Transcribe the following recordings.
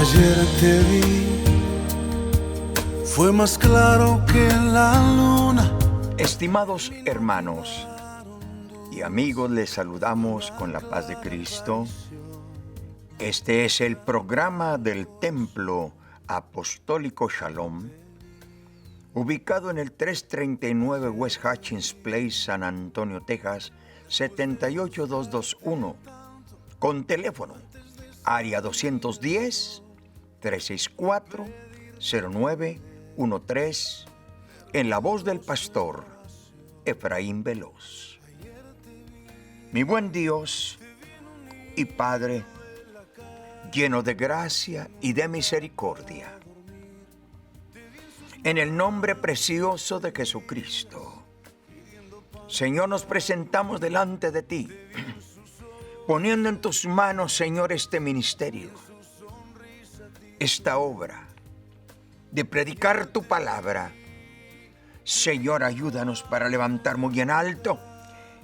Ayer te vi, fue más claro que la luna. Estimados hermanos y amigos, les saludamos con la paz de Cristo. Este es el programa del Templo Apostólico Shalom, ubicado en el 339 West Hutchins Place, San Antonio, Texas, 78221, con teléfono área 210-364-0913, en la voz del pastor Efraín Veloz. Mi buen Dios y Padre, lleno de gracia y de misericordia, en el nombre precioso de Jesucristo, Señor, nos presentamos delante de ti, poniendo en tus manos, Señor, este ministerio, esta obra de predicar tu palabra. Señor, ayúdanos para levantar muy en alto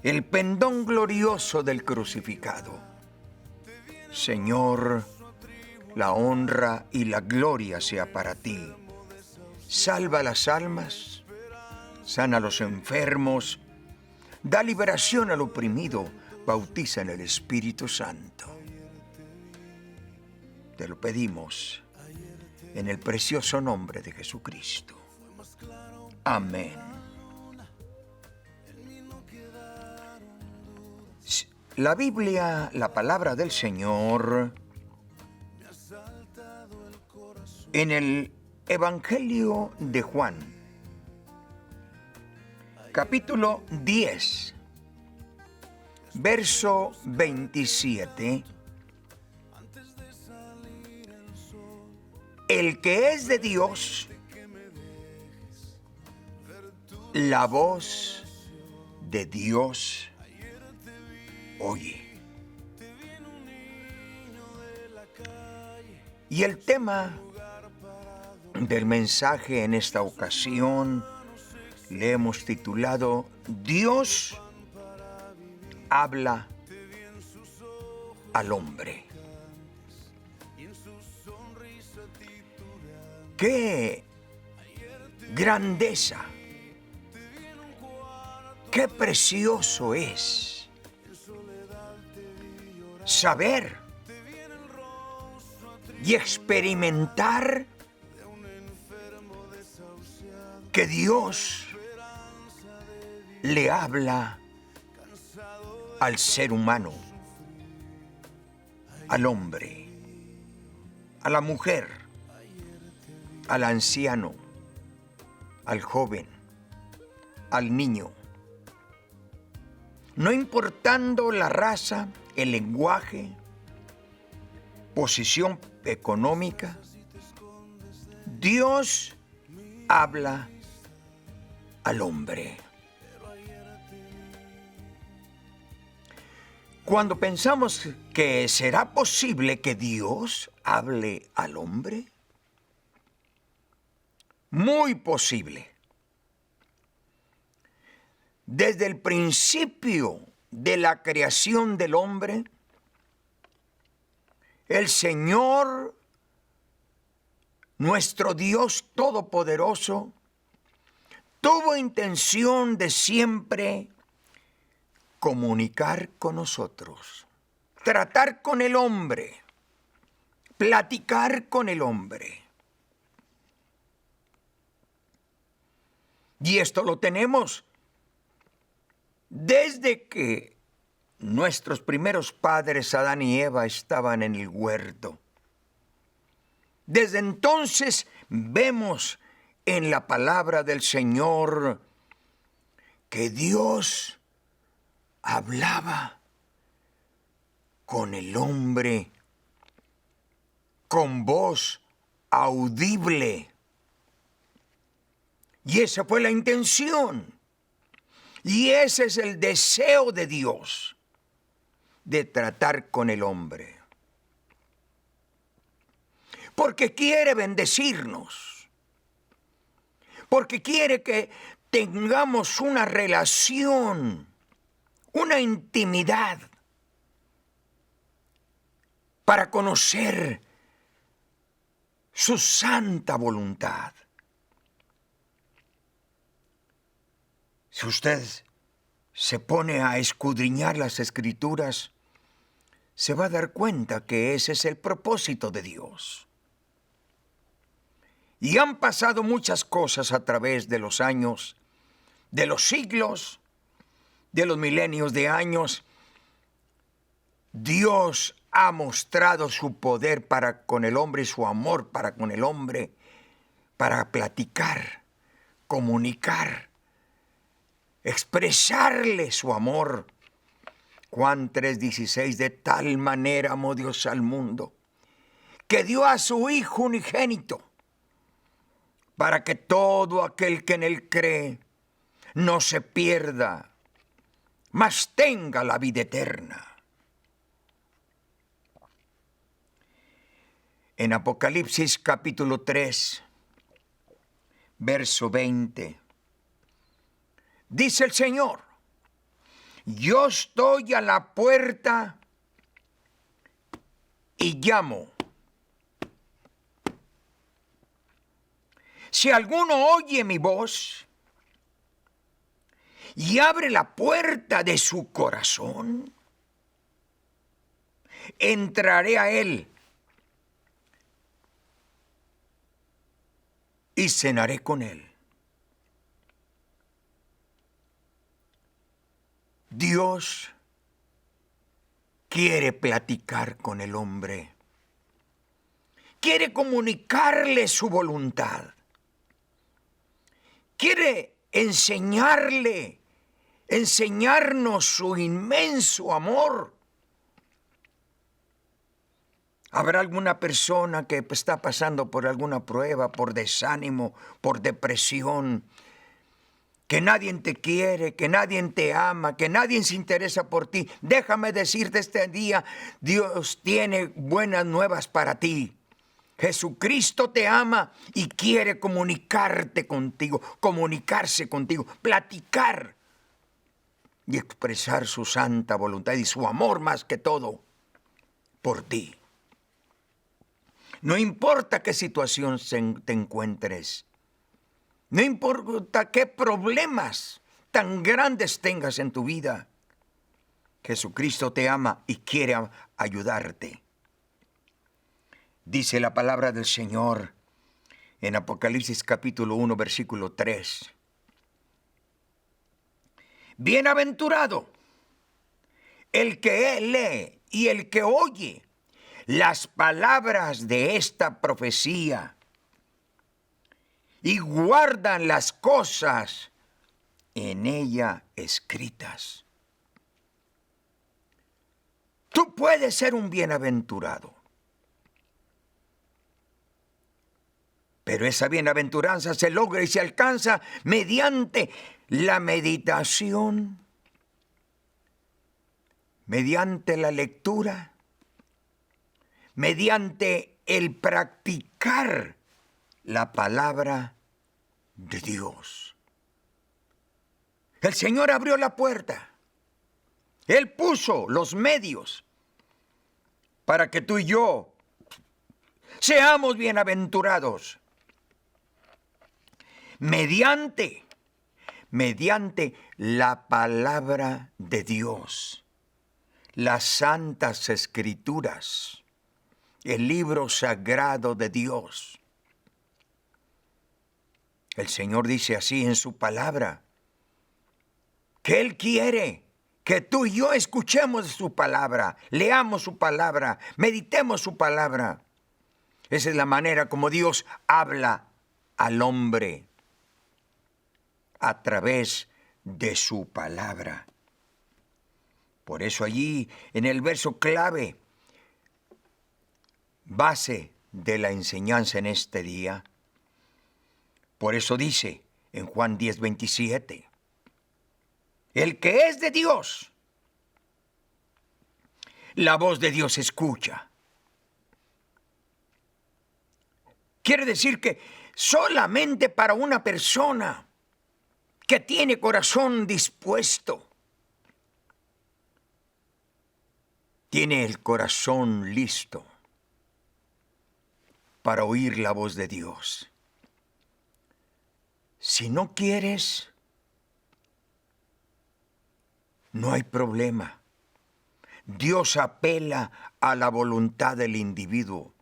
el pendón glorioso del crucificado. Señor, la honra y la gloria sea para ti. Salva las almas, sana a los enfermos, da liberación al oprimido, bautiza en el Espíritu Santo. Te lo pedimos en el precioso nombre de Jesucristo. Amén. La Biblia, la palabra del Señor, en el Evangelio de Juan, capítulo 10, verso 27, el que es de Dios, la voz de Dios oye. Y el tema del mensaje en esta ocasión le hemos titulado Dios habla al hombre. ¡Qué grandeza! ¡Qué precioso es saber y experimentar que Dios le habla al ser humano, al hombre, a la mujer, al anciano, al joven, al niño? No importando la raza, el lenguaje, posición económica, Dios habla al hombre. Cuando pensamos que será posible que Dios hable al hombre, muy posible. Desde el principio de la creación del hombre, el Señor, nuestro Dios Todopoderoso, tuvo intención de siempre comunicar con nosotros, tratar con el hombre, platicar con el hombre. Y esto lo tenemos desde que nuestros primeros padres, Adán y Eva, estaban en el huerto. Desde entonces vemos en la palabra del Señor que Dios hablaba con el hombre con voz audible. Y esa fue la intención. Y ese es el deseo de Dios, de tratar con el hombre. Porque quiere bendecirnos. Porque quiere que tengamos una relación, una intimidad, para conocer su santa voluntad. Si usted se pone a escudriñar las Escrituras, se va a dar cuenta que ese es el propósito de Dios. Y han pasado muchas cosas a través de los años, de los siglos, de los milenios de años. Dios ha mostrado su poder para con el hombre y su amor para con el hombre, para platicar, comunicar, expresarle su amor. Juan 3:16, de tal manera amó Dios al mundo, que dio a su Hijo unigénito, para que todo aquel que en él cree no se pierda, mas tenga la vida eterna. En Apocalipsis capítulo 3, verso 20, dice el Señor: yo estoy a la puerta y llamo. Si alguno oye mi voz y abre la puerta de su corazón, entraré a él y cenaré con él. Dios quiere platicar con el hombre, quiere comunicarle su voluntad, quiere enseñarnos su inmenso amor. Habrá alguna persona que está pasando por alguna prueba, por desánimo, por depresión, que nadie te quiere, que nadie te ama, que nadie se interesa por ti. Déjame decirte este día, Dios tiene buenas nuevas para ti. Jesucristo te ama y quiere comunicarse contigo, platicar y expresar su santa voluntad y su amor más que todo por ti. No importa qué situación te encuentres, no importa qué problemas tan grandes tengas en tu vida, Jesucristo te ama y quiere ayudarte. Dice la palabra del Señor en Apocalipsis capítulo 1, versículo 3. Bienaventurado el que lee y el que oye las palabras de esta profecía y guardan las cosas en ella escritas. Tú puedes ser un bienaventurado, pero esa bienaventuranza se logra y se alcanza mediante la meditación, mediante la lectura, mediante el practicar la palabra de Dios. El Señor abrió la puerta. Él puso los medios para que tú y yo seamos bienaventurados. Mediante la palabra de Dios, las santas escrituras, el libro sagrado de Dios. El Señor dice así en su palabra, que Él quiere que tú y yo escuchemos su palabra, leamos su palabra, meditemos su palabra. Esa es la manera como Dios habla al hombre, a través de su palabra. Por eso allí en el verso clave, base de la enseñanza en este día, por eso dice en Juan 10:27, el que es de Dios, la voz de Dios escucha. Quiere decir que solamente para una persona que tiene corazón dispuesto, tiene el corazón listo, para oír la voz de Dios. Si no quieres, no hay problema. Dios apela a la voluntad del individuo.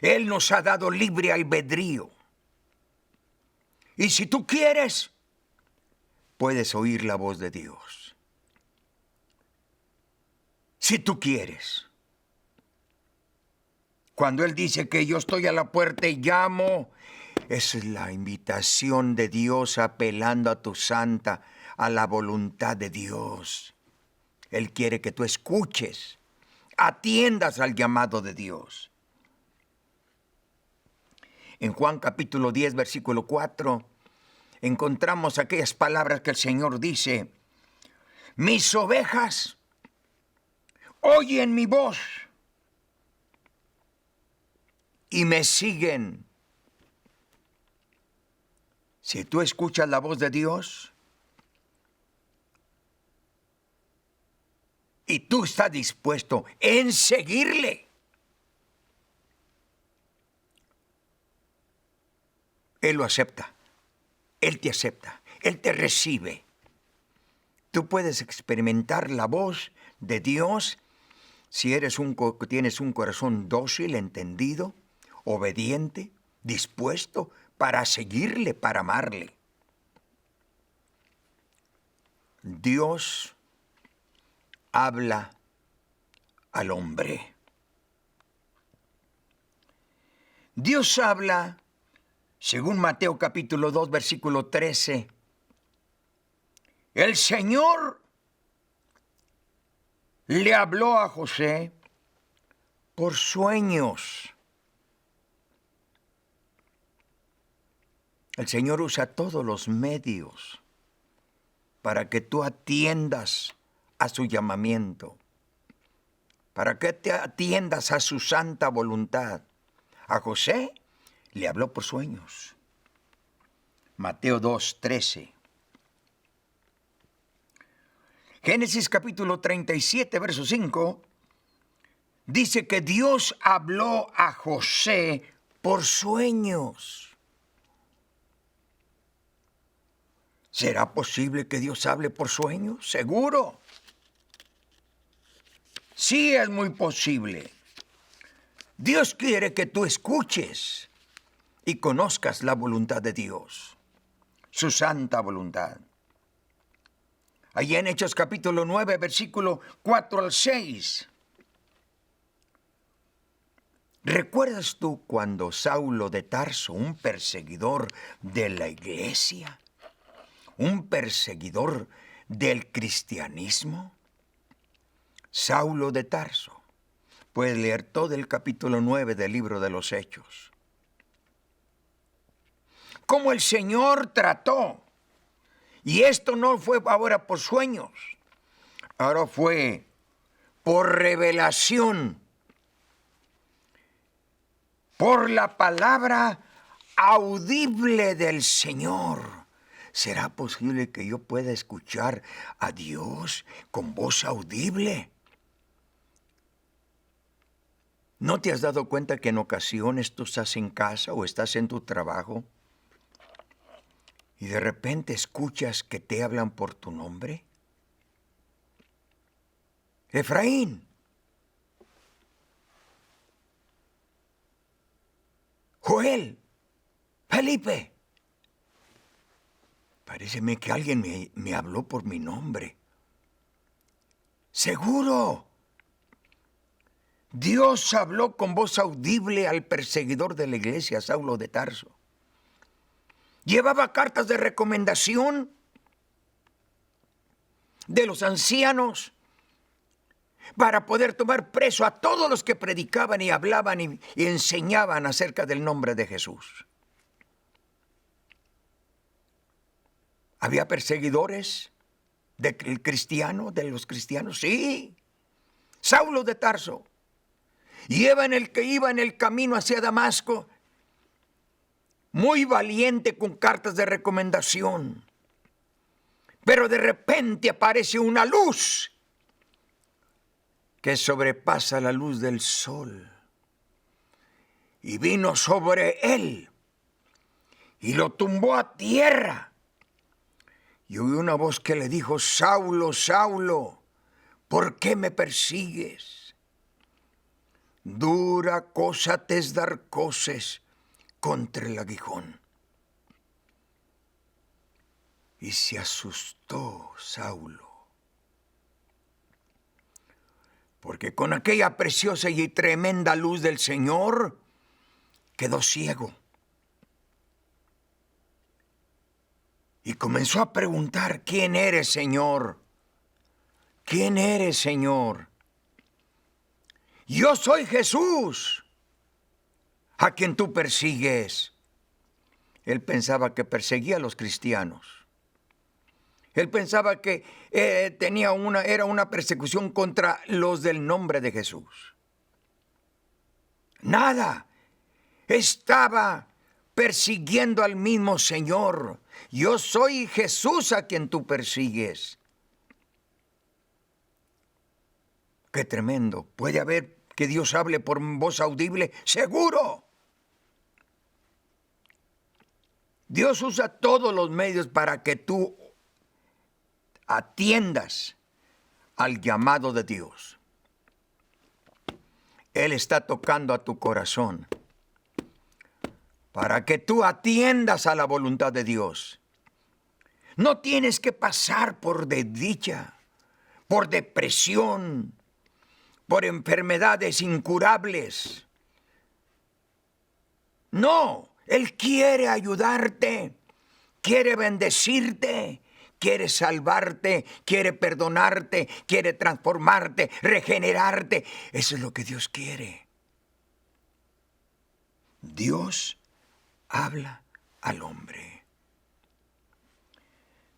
Él nos ha dado libre albedrío. Y si tú quieres, puedes oír la voz de Dios. Si tú quieres. Cuando Él dice que yo estoy a la puerta y llamo, esa es la invitación de Dios apelando a tu santa, a la voluntad de Dios. Él quiere que tú escuches, atiendas al llamado de Dios. En Juan capítulo 10, versículo 4, encontramos aquellas palabras que el Señor dice: mis ovejas oyen mi voz y me siguen. Si tú escuchas la voz de Dios y tú estás dispuesto en seguirle, Él lo acepta. Él te acepta. Él te recibe. Tú puedes experimentar la voz de Dios si tienes un corazón dócil, entendido, obediente, dispuesto para seguirle, para amarle. Dios habla al hombre. Dios habla, según Mateo capítulo 2, versículo 13. El Señor le habló a José por sueños. El Señor usa todos los medios para que tú atiendas a su llamamiento, para que te atiendas a su santa voluntad. A José le habló por sueños. Mateo 2, 13. Génesis capítulo 37, verso 5, dice que Dios habló a José por sueños. ¿Será posible que Dios hable por sueños? Seguro. Sí, es muy posible. Dios quiere que tú escuches y conozcas la voluntad de Dios, su santa voluntad. Allí en Hechos capítulo 9, versículo 4 al 6. ¿Recuerdas tú cuando Saulo de Tarso, un perseguidor de la iglesia, un perseguidor del cristianismo? Saulo de Tarso. Puedes leer todo el capítulo 9 del libro de los Hechos. Cómo el Señor trató. Y esto no fue ahora por sueños. Ahora fue por revelación. Por la palabra audible del Señor. ¿Será posible que yo pueda escuchar a Dios con voz audible? ¿No te has dado cuenta que en ocasiones tú estás en casa o estás en tu trabajo y de repente escuchas que te hablan por tu nombre? Efraín. Joel. Felipe. Paréceme que alguien me habló por mi nombre. Seguro. Dios habló con voz audible al perseguidor de la iglesia, Saulo de Tarso. Llevaba cartas de recomendación de los ancianos para poder tomar preso a todos los que predicaban y hablaban y enseñaban acerca del nombre de Jesús. ¿Había perseguidores de los cristianos? Sí. Saulo de Tarso. Iba en el camino hacia Damasco, muy valiente con cartas de recomendación. Pero de repente aparece una luz que sobrepasa la luz del sol. y vino sobre él y lo tumbó a tierra. Y oyó una voz que le dijo: Saulo, Saulo, ¿por qué me persigues? Dura cosa te es dar coces contra el aguijón. Y se asustó Saulo, porque con aquella preciosa y tremenda luz del Señor quedó ciego. Y comenzó a preguntar: ¿quién eres, Señor? ¿Quién eres, Señor? Yo soy Jesús, a quien tú persigues. Él pensaba que perseguía a los cristianos. Él pensaba que era una persecución contra los del nombre de Jesús. Nada. Estaba persiguiendo al mismo Señor. Yo soy Jesús a quien tú persigues. Qué tremendo. ¿Puede haber que Dios hable por voz audible? ¡Seguro! Dios usa todos los medios para que tú atiendas al llamado de Dios. Él está tocando a tu corazón para que tú atiendas a la voluntad de Dios. No tienes que pasar por desdicha, por depresión, por enfermedades incurables. No, Él quiere ayudarte, quiere bendecirte, quiere salvarte, quiere perdonarte, quiere transformarte, regenerarte. Eso es lo que Dios quiere. Dios habla al hombre.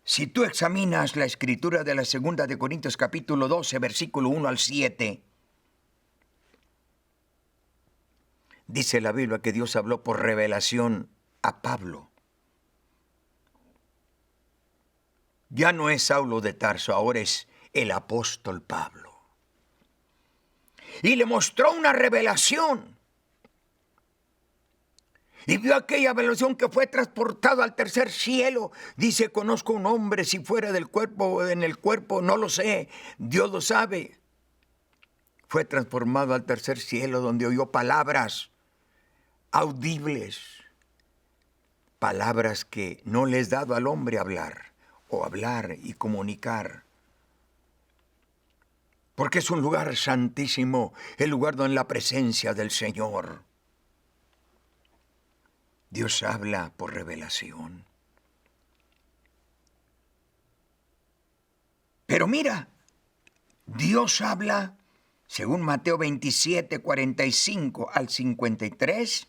Si tú examinas la escritura de la 2 de Corintios capítulo 12, versículo 1 al 7, dice la Biblia que Dios habló por revelación a Pablo. Ya no es Saulo de Tarso, ahora es el apóstol Pablo. Y le mostró una revelación. Y vio aquella revelación que fue transportado al tercer cielo. Dice: conozco un hombre, si fuera del cuerpo o en el cuerpo, no lo sé. Dios lo sabe. Fue transformado al tercer cielo, donde oyó palabras audibles. Palabras que no le es dado al hombre hablar, o hablar y comunicar. Porque es un lugar santísimo, el lugar donde la presencia del Señor. Dios habla por revelación. Pero mira, Dios habla, según Mateo 27, 45 al 53,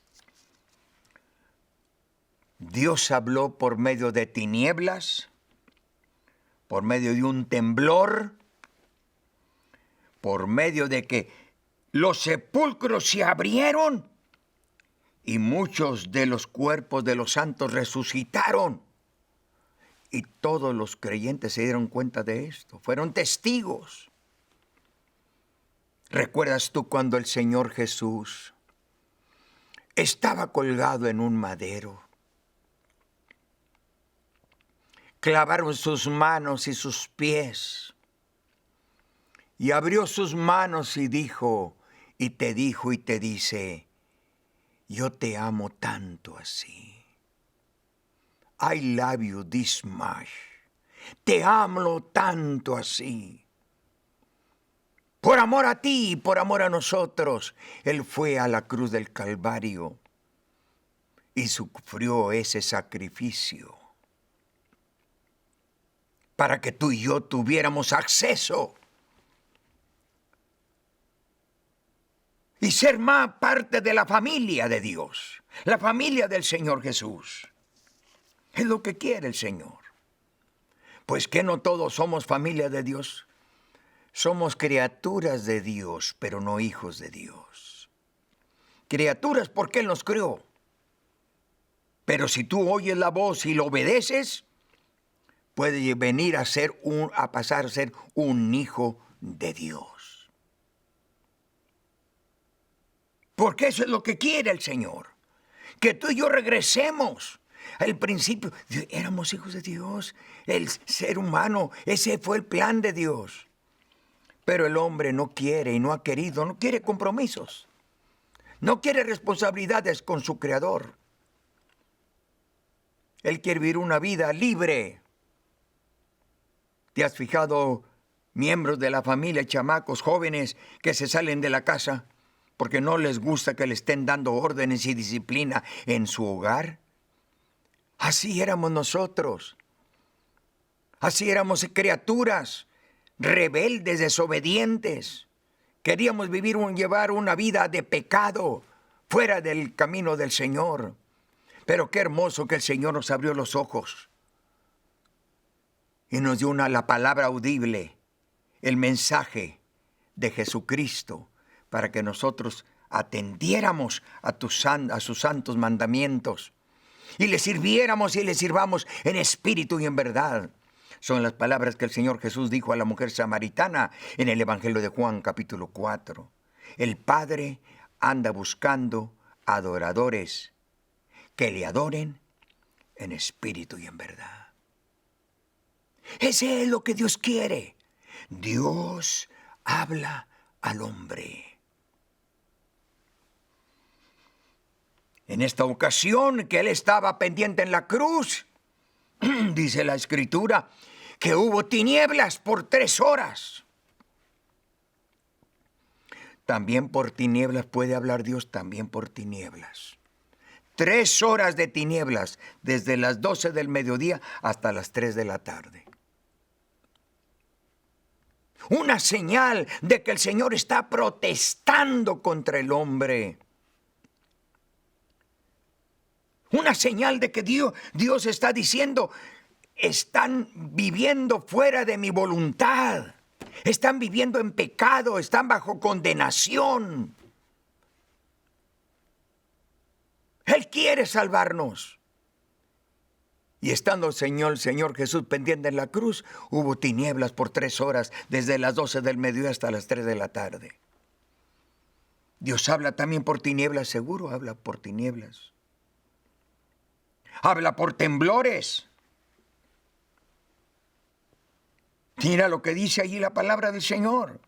Dios habló por medio de tinieblas, por medio de un temblor, por medio de que los sepulcros se abrieron y muchos de los cuerpos de los santos resucitaron. Y todos los creyentes se dieron cuenta de esto, fueron testigos. ¿Recuerdas tú cuando el Señor Jesús estaba colgado en un madero? Clavaron sus manos y sus pies. Y abrió sus manos y dijo, y te dice: yo te amo tanto así. I love you this much. Te amo tanto así. Por amor a ti y por amor a nosotros, Él fue a la cruz del Calvario y sufrió ese sacrificio para que tú y yo tuviéramos acceso y ser más parte de la familia de Dios, la familia del Señor Jesús. Es lo que quiere el Señor. Pues que no todos somos familia de Dios. Somos criaturas de Dios, pero no hijos de Dios. Criaturas porque Él nos creó. Pero si tú oyes la voz y lo obedeces, puede venir a pasar a ser un hijo de Dios. Porque eso es lo que quiere el Señor. Que tú y yo regresemos al principio. Éramos hijos de Dios, el ser humano, ese fue el plan de Dios. Pero el hombre no quiere y no ha querido, no quiere compromisos. No quiere responsabilidades con su Creador. Él quiere vivir una vida libre. ¿Te has fijado, miembros de la familia, chamacos, jóvenes que se salen de la casa porque no les gusta que le estén dando órdenes y disciplina en su hogar? Así éramos nosotros. Así éramos criaturas rebeldes, desobedientes. Queríamos llevar una vida de pecado, fuera del camino del Señor. Pero qué hermoso que el Señor nos abrió los ojos y nos dio la palabra audible, el mensaje de Jesucristo, para que nosotros atendiéramos a sus santos mandamientos y le sirviéramos y le sirvamos en espíritu y en verdad. Son las palabras que el Señor Jesús dijo a la mujer samaritana en el Evangelio de Juan, capítulo 4. El Padre anda buscando adoradores que le adoren en espíritu y en verdad. Ese es lo que Dios quiere. Dios habla al hombre. En esta ocasión que Él estaba pendiente en la cruz, dice la Escritura, que hubo tinieblas por 3 horas. También por tinieblas puede hablar Dios, también por tinieblas. 3 horas de tinieblas, desde las 12 del mediodía hasta las 3 de la tarde. Una señal de que el Señor está protestando contra el hombre. Una señal de que Dios está diciendo, están viviendo fuera de mi voluntad. Están viviendo en pecado, están bajo condenación. Él quiere salvarnos. Y estando el Señor Jesús pendiente en la cruz, hubo tinieblas por 3 horas, desde las 12 del mediodía hasta las 3 de la tarde. Dios habla también por tinieblas, seguro habla por tinieblas. Habla por temblores. Mira lo que dice allí la palabra del Señor.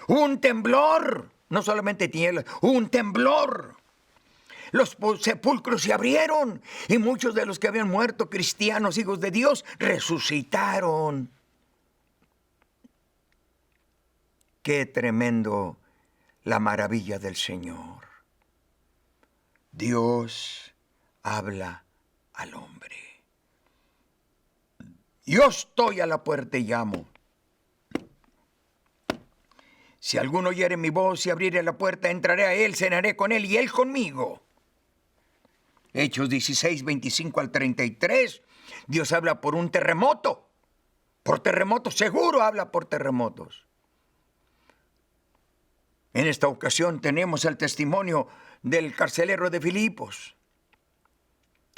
Un temblor, no solamente tinieblas, un temblor. Los sepulcros se abrieron y muchos de los que habían muerto, cristianos, hijos de Dios, resucitaron. Qué tremendo la maravilla del Señor. Dios habla al hombre. Yo estoy a la puerta y llamo. Si alguno oyere mi voz y abriere la puerta, entraré a él, cenaré con él y él conmigo. Hechos 16, 25 al 33. Dios habla por un terremoto. Por terremotos, seguro habla por terremotos. En esta ocasión tenemos el testimonio del carcelero de Filipos.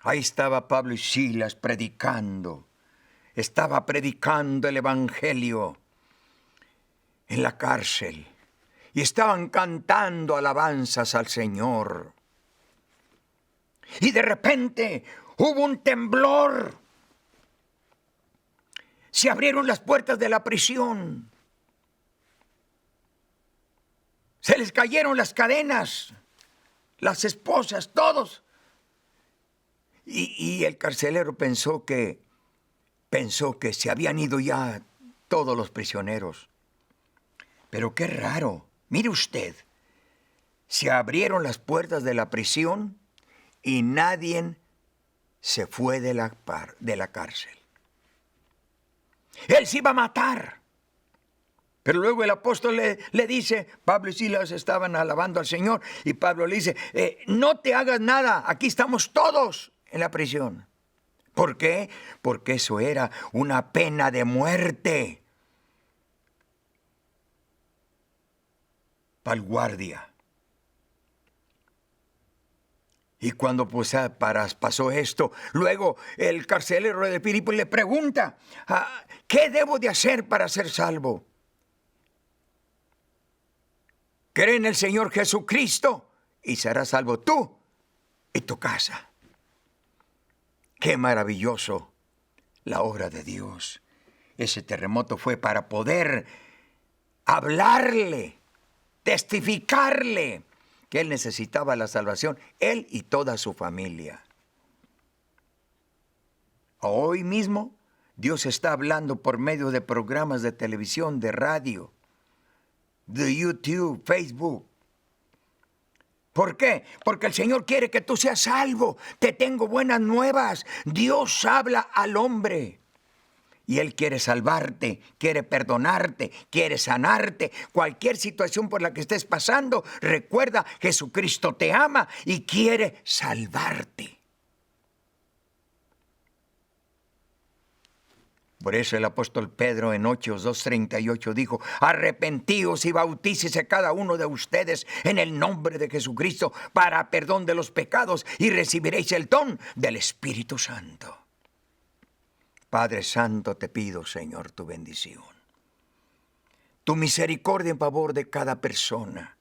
Ahí estaba Pablo y Silas predicando. Estaba predicando el evangelio en la cárcel. Y estaban cantando alabanzas al Señor. Y de repente hubo un temblor. Se abrieron las puertas de la prisión. Se les cayeron las cadenas, las esposas, todos. Y el carcelero pensó que se habían ido ya todos los prisioneros. Pero qué raro. Mire usted, se abrieron las puertas de la prisión y nadie se fue de la cárcel. Él se iba a matar. Pero luego el apóstol le dice, Pablo y Silas estaban alabando al Señor, y Pablo le dice, no te hagas nada, aquí estamos todos en la prisión. ¿Por qué? Porque eso era una pena de muerte para el guardia. Y cuando pasó esto, luego el carcelero de Filipos le pregunta, ¿qué debo de hacer para ser salvo? ¿Cree en el Señor Jesucristo y serás salvo tú y tu casa. ¡Qué maravilloso la obra de Dios! Ese terremoto fue para poder hablarle, testificarle que él necesitaba la salvación, él y toda su familia. Hoy mismo Dios está hablando por medio de programas de televisión, de radio, de YouTube, Facebook. ¿Por qué? Porque el Señor quiere que tú seas salvo. Te tengo buenas nuevas. Dios habla al hombre. Y Él quiere salvarte, quiere perdonarte, quiere sanarte. Cualquier situación por la que estés pasando, recuerda, Jesucristo te ama y quiere salvarte. Por eso el apóstol Pedro en Hechos 2:38 dijo: arrepentíos y bautícese cada uno de ustedes en el nombre de Jesucristo para perdón de los pecados y recibiréis el don del Espíritu Santo. Padre Santo, te pido, Señor, tu bendición, tu misericordia en favor de cada persona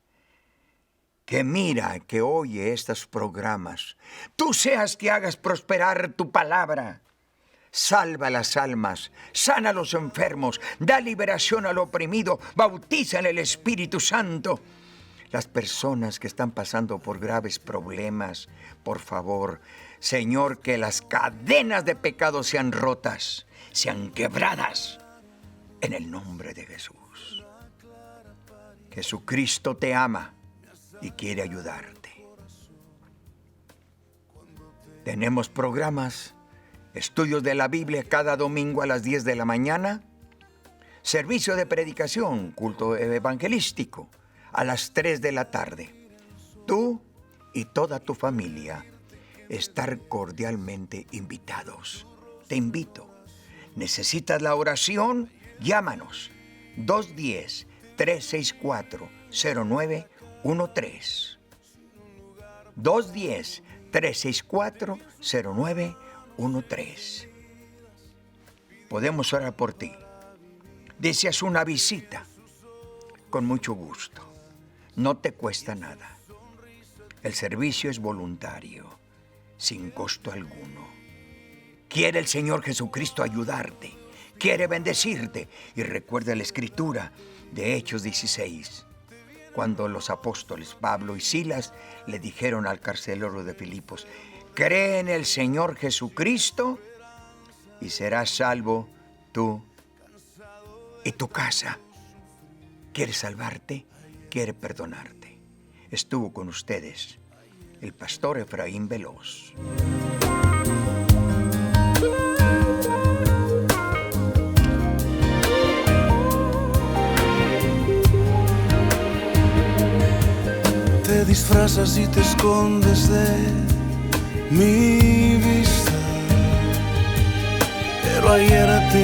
que mira, que oye estos programas. Tú seas que hagas prosperar tu palabra. Salva las almas, sana a los enfermos, da liberación al oprimido, bautiza en el Espíritu Santo. Las personas que están pasando por graves problemas, por favor, Señor, que las cadenas de pecado sean rotas, sean quebradas, en el nombre de Jesús. Jesucristo te ama y quiere ayudarte. Tenemos programas, estudios de la Biblia cada domingo a las 10 de la mañana, servicio de predicación, culto evangelístico a las 3 de la tarde. Tú y toda tu familia estar cordialmente invitados. Te invito. ¿Necesitas la oración? Llámanos 210-364-0913. 210-364-0913. Podemos orar por ti. Deseas una visita, con mucho gusto. No te cuesta nada. El servicio es voluntario, sin costo alguno. Quiere el Señor Jesucristo ayudarte, quiere bendecirte. Y recuerda la escritura de Hechos 16, cuando los apóstoles Pablo y Silas le dijeron al carcelero de Filipos: cree en el Señor Jesucristo y serás salvo tú y tu casa. Quiere salvarte, quiere perdonarte. Estuvo con ustedes el pastor Efraín Veloz. Te disfrazas y te escondes de mi vista, pero ayer a ti